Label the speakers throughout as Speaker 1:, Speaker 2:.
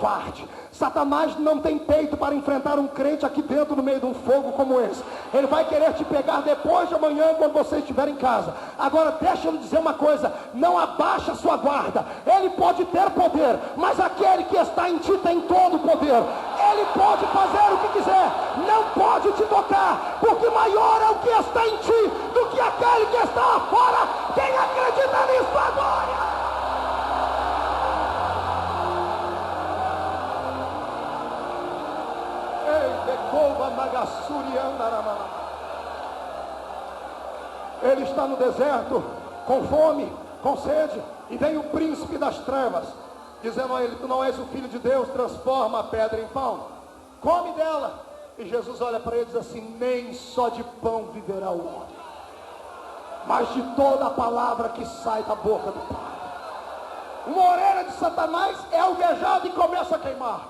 Speaker 1: parte. Satanás não tem peito para enfrentar um crente aqui dentro no meio de um fogo como esse. Ele vai querer te pegar depois de amanhã, quando você estiver em casa. Agora deixa eu dizer uma coisa: não abaixa a sua guarda. Ele pode ter poder, mas aquele que está em ti tem todo o poder. Ele pode fazer o que quiser, não pode te tocar, porque maior é o que está em ti do que aquele que está lá fora. Quem acredita nisso agora? Ele está no deserto, com fome, com sede, e vem o príncipe das trevas, dizendo a ele: tu não és o filho de Deus, transforma a pedra em pão, come dela. E Jesus olha para ele e diz assim: nem só de pão viverá o homem, mas de toda a palavra que sai da boca do Pai. Uma orelha de Satanás é alvejada e começa a queimar.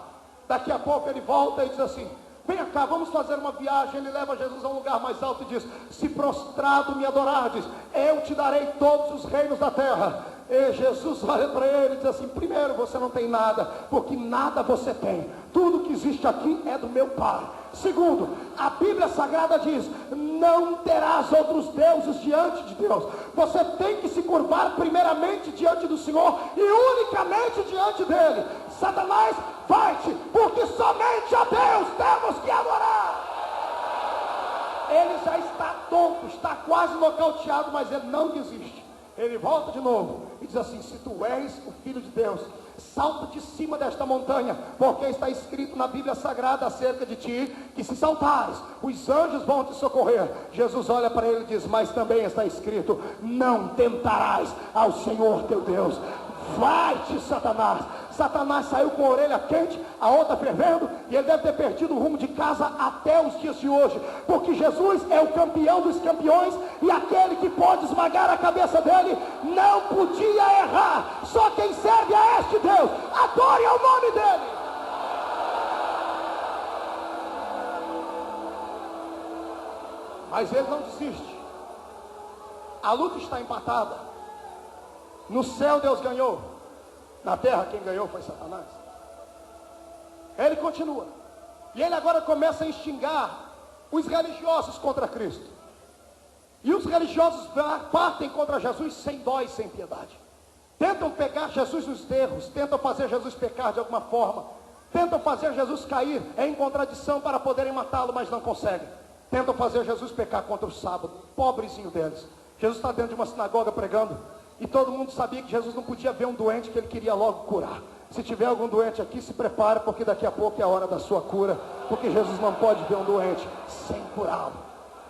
Speaker 1: Daqui a pouco ele volta e diz assim: vem cá, vamos fazer uma viagem. Ele leva Jesus a um lugar mais alto e diz: se prostrado me adorardes, eu te darei todos os reinos da terra. E Jesus olha para ele e diz assim: primeiro, você não tem nada, porque nada você tem. Tudo que existe aqui é do meu Pai. Segundo, a Bíblia Sagrada diz: não terás outros deuses diante de Deus. Você tem que se curvar primeiramente diante do Senhor e unicamente diante dele. Satanás, vai-te, porque somente a Deus temos que adorar. Ele já está tonto, está quase nocauteado, mas ele não desiste. Ele volta de novo e diz assim: se tu és o Filho de Deus, salta de cima desta montanha, porque está escrito na Bíblia Sagrada acerca de ti, que se saltares, os anjos vão te socorrer. Jesus olha para ele e diz: mas também está escrito: não tentarás ao Senhor teu Deus. Vai-te, Satanás. Satanás saiu com a orelha quente, a outra fervendo, e ele deve ter perdido o rumo de casa até os dias de hoje, porque Jesus é o campeão dos campeões, e aquele que pode esmagar a cabeça dele não podia errar. Só quem serve a este Deus adore ao nome dele. Mas ele não desiste. A luta está empatada. No céu Deus ganhou, na terra quem ganhou foi Satanás. Ele continua, e ele agora começa a instigar os religiosos contra Cristo. E os religiosos partem contra Jesus sem dó e sem piedade. Tentam pegar Jesus nos erros, tentam fazer Jesus pecar de alguma forma, tentam fazer Jesus cair em contradição para poderem matá-lo, mas não conseguem. Tentam fazer Jesus pecar contra o sábado, pobrezinho deles. Jesus está dentro de uma sinagoga pregando, e todo mundo sabia que Jesus não podia ver um doente que ele queria logo curar. Se tiver algum doente aqui, se prepare, porque daqui a pouco é a hora da sua cura, porque Jesus não pode ver um doente sem curá-lo.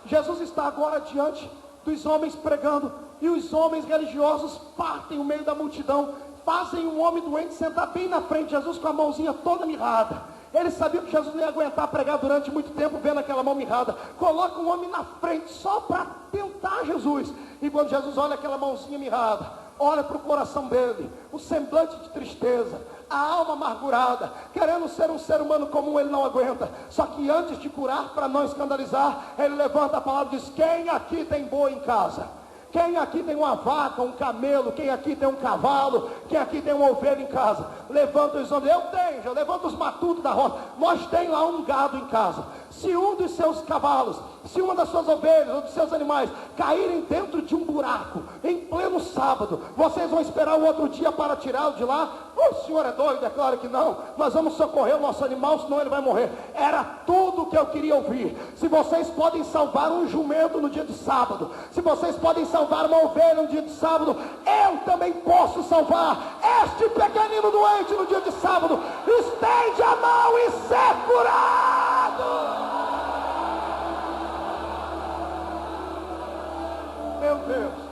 Speaker 1: Jesus está agora diante dos homens pregando, e os homens religiosos partem no meio da multidão, fazem um homem doente sentar bem na frente de Jesus com a mãozinha toda mirrada. Eles sabiam que Jesus não ia aguentar pregar durante muito tempo vendo aquela mão mirrada. Coloca um homem na frente só para tentar Jesus. E quando Jesus olha aquela mãozinha mirrada, olha para o coração dele, o semblante de tristeza, a alma amargurada, querendo ser um ser humano comum, ele não aguenta. Só que antes de curar, para não escandalizar, ele levanta a palavra e diz: quem aqui tem boi em casa? Quem aqui tem uma vaca, um camelo? Quem aqui tem um cavalo? Quem aqui tem uma ovelha em casa? Levanta os homens. Eu tenho, já levanta os matutos da roça. Nós tem lá um gado em casa. Se um dos seus cavalos, se uma das suas ovelhas ou dos seus animais caírem dentro de um buraco, em pleno sábado, vocês vão esperar o outro dia para tirá-lo de lá? O senhor é doido? É claro que não. Nós vamos socorrer o nosso animal, senão ele vai morrer. Era tudo o que eu queria ouvir. Se vocês podem salvar um jumento no dia de sábado, se vocês podem salvar uma ovelha no dia de sábado, eu também posso salvar este pequenino doente no dia de sábado. Estende a mão e ser curado. Meu Deus.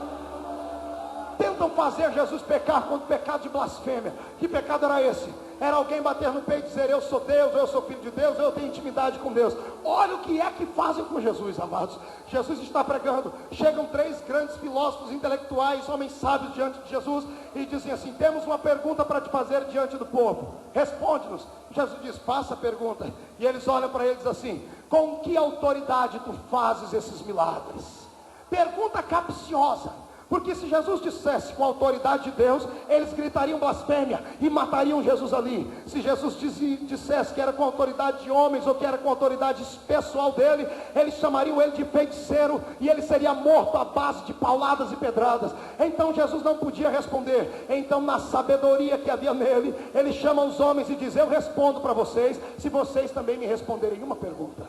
Speaker 1: Tentam fazer Jesus pecar com o pecado de blasfêmia. Que pecado era esse? Era alguém bater no peito e dizer: eu sou Deus, eu sou filho de Deus, eu tenho intimidade com Deus. Olha o que é que fazem com Jesus, amados. Jesus está pregando, chegam 3 grandes filósofos intelectuais, homens sábios diante de Jesus, e dizem assim: temos uma pergunta para te fazer diante do povo, responde-nos. Jesus diz: faça a pergunta. E eles olham para ele e dizem assim: com que autoridade tu fazes esses milagres? Pergunta capciosa, Porque se Jesus dissesse com a autoridade de Deus, eles gritariam blasfêmia e matariam Jesus ali. Se Jesus dissesse que era com a autoridade de homens ou que era com a autoridade pessoal dele, eles chamariam ele de feiticeiro e ele seria morto à base de pauladas e pedradas. Então Jesus não podia responder. Então, na sabedoria que havia nele, ele chama os homens e diz: eu respondo para vocês, se vocês também me responderem uma pergunta.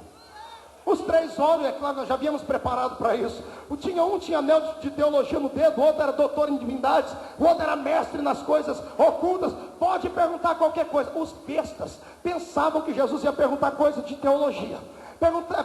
Speaker 1: Os três oram, é claro, nós já havíamos preparado para isso. Um tinha anel de teologia no dedo, o outro era doutor em divindades, o outro era mestre nas coisas ocultas. Pode perguntar qualquer coisa. Os bestas pensavam que Jesus ia perguntar coisa de teologia.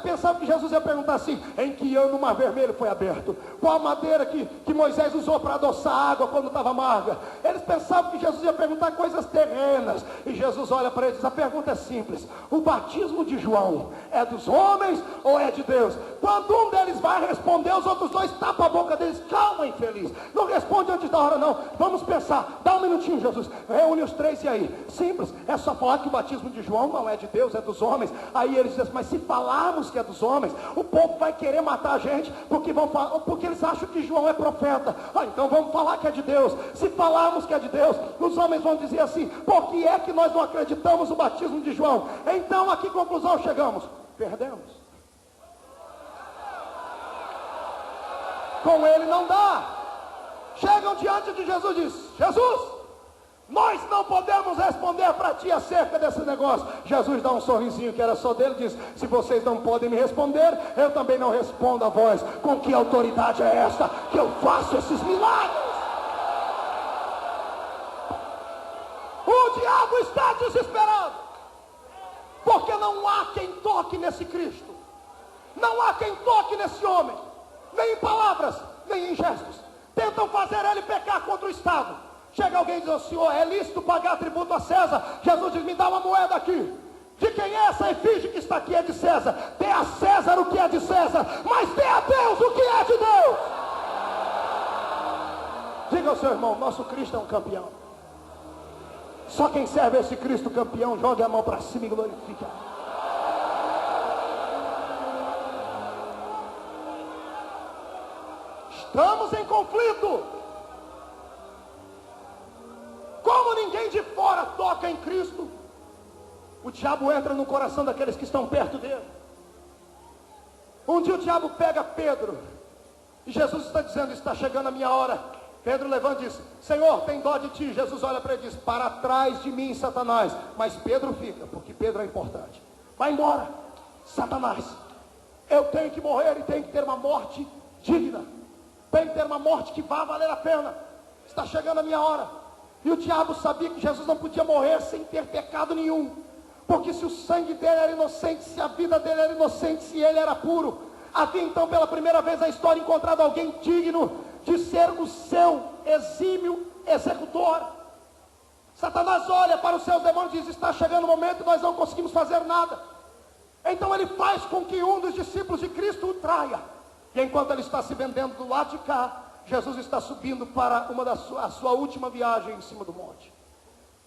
Speaker 1: Pensavam que Jesus ia perguntar assim: em que ano o Mar Vermelho foi aberto? Qual a madeira que Moisés usou para adoçar a água quando estava amarga? Eles pensavam que Jesus ia perguntar coisas terrenas. E Jesus olha para eles e diz: a pergunta é simples: o batismo de João é dos homens ou é de Deus? Quando um deles vai responder, os outros dois tapam a boca deles. Calma, infeliz, não responde antes da hora não. Vamos pensar, dá um minutinho, Jesus. Reúne os três e aí? Simples, é só falar que o batismo de João não é de Deus, é dos homens. Aí eles dizem: mas se falarmos que é dos homens, o povo vai querer matar a gente, porque eles acham que João é profeta. Então vamos falar que é de Deus. Se falarmos que é de Deus, os homens vão dizer assim: por que é que nós não acreditamos no batismo de João? Então a que conclusão chegamos? Perdemos. Com ele não dá. Chegam diante de Jesus e dizem: Jesus, nós não podemos responder para ti acerca desse negócio. Jesus dá um sorrisinho que era só dele e diz: se vocês não podem me responder, eu também não respondo a vós. Com que autoridade é esta que eu faço esses milagres? O diabo está desesperado, porque não há quem toque nesse Cristo, não há quem toque nesse homem, nem em palavras, nem em gestos. Tentam fazer ele pecar contra o Estado. Chega alguém e diz: o senhor, é lícito pagar tributo a César? Jesus diz: me dá uma moeda aqui. De quem é essa efígie que está aqui? É de César. Dê a César o que é de César, mas dê a Deus o que é de Deus. Diga ao seu irmão: nosso Cristo é um campeão. Só quem serve esse Cristo campeão, jogue a mão para cima e glorifique. Estamos em conflito. Como ninguém de fora toca em Cristo, o diabo entra no coração daqueles que estão perto dele. Um dia o diabo pega Pedro, e Jesus está dizendo: está chegando a minha hora. Pedro levanta e diz: Senhor, tem dó de ti. Jesus olha para ele e diz: para trás de mim, Satanás. Mas Pedro fica, porque Pedro é importante. Vai embora, Satanás. Eu tenho que morrer e tenho que ter uma morte digna. Tenho que ter uma morte que vá valer a pena. Está chegando a minha hora. E o diabo sabia que Jesus não podia morrer sem ter pecado nenhum. Porque se o sangue dele era inocente, se a vida dele era inocente, se ele era puro, havia então pela primeira vez na história encontrado alguém digno de ser o seu exímio executor. Satanás olha para os seus demônios e diz: está chegando o momento e nós não conseguimos fazer nada. Então ele faz com que um dos discípulos de Cristo o traia. E enquanto ele está se vendendo do lado de cá, Jesus está subindo para a sua última viagem em cima do monte.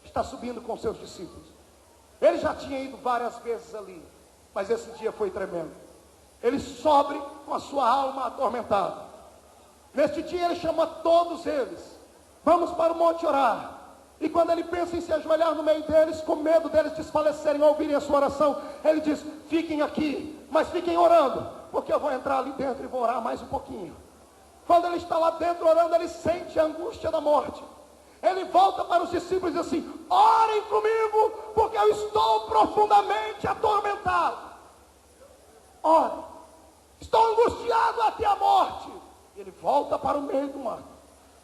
Speaker 1: Está subindo com seus discípulos. Ele já tinha ido várias vezes ali, mas esse dia foi tremendo. Ele sobe com a sua alma atormentada. Neste dia ele chama todos eles: vamos para o monte orar. E quando ele pensa em se ajoelhar no meio deles, com medo deles desfalecerem ao ouvirem a sua oração, ele diz: fiquem aqui, mas fiquem orando, porque eu vou entrar ali dentro e vou orar mais um pouquinho. Quando ele está lá dentro orando, ele sente a angústia da morte. Ele volta para os discípulos e diz assim: orem comigo, porque eu estou profundamente atormentado. Orem, estou angustiado até a morte. Ele volta para o meio do mato,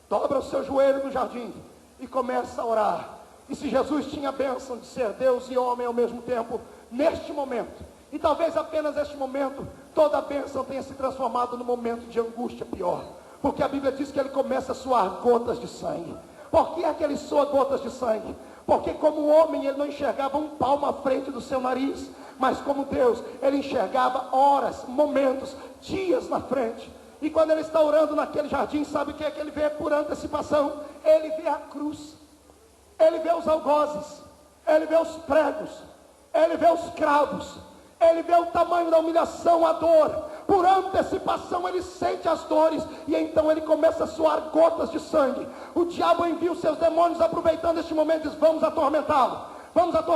Speaker 1: dobra o seu joelho no jardim e começa a orar. E se Jesus tinha a bênção de ser Deus e homem ao mesmo tempo, neste momento, e talvez apenas neste momento, toda a bênção tenha se transformado num momento de angústia pior. Porque a Bíblia diz que ele começa a suar gotas de sangue. Por que é que ele soa gotas de sangue? Porque como homem ele não enxergava um palmo à frente do seu nariz. Mas como Deus, ele enxergava horas, momentos, dias na frente. E quando ele está orando naquele jardim, sabe o que é que ele vê por antecipação? Ele vê a cruz. Ele vê os algozes. Ele vê os pregos. Ele vê os cravos. Ele vê o tamanho da humilhação, a dor. por antecipação ele sente as dores, e então ele começa a suar gotas de sangue. O diabo envia os seus demônios, aproveitando este momento, e diz: vamos atormentá-lo, vamos atormentá-lo.